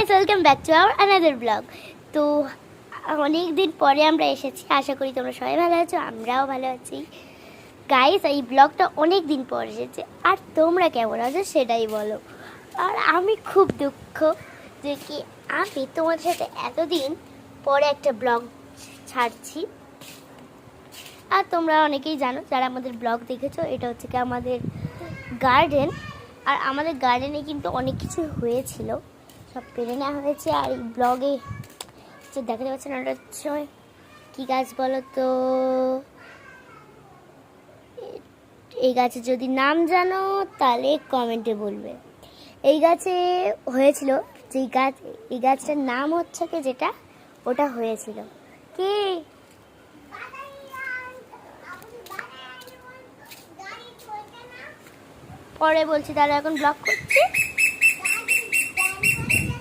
Guys, welcome back to our another blog. তো অনেক দিন পরে আমরা এসেছি, আশা করি তোমরা সবাই ভালো আছো, আমরাও ভালো আছি। গাইস, এই ব্লগটা অনেক দিন পর এসেছে, আর তোমরা কেমন আছো সেটাই বলো। আর আমি খুব দুঃখ যে কি আমি তোমাদের সাথে এতদিন পরে একটা ব্লগ ছাড়ছি। আর তোমরা অনেকেই জানো যারা আমাদের ব্লগ দেখেছো, এটা হচ্ছে কি আমাদের গার্ডেন। আর আমাদের গার্ডেনে কিন্তু অনেক কিছু হয়েছিল, সব পেরে নেওয়া হয়েছে। আর এই ব্লগে যে দেখাতে পাচ্ছেন ওটা হচ্ছে কী গাছ বলো তো? এই গাছের যদি নাম জানো তাহলে কমেন্টে বলবে। এই গাছে হয়েছিল যেই গাছ, এই গাছটার নাম হচ্ছে কি যেটা ওটা হয়েছিল কি পরে বলছি, তাহলে এখন ব্লগ করছি।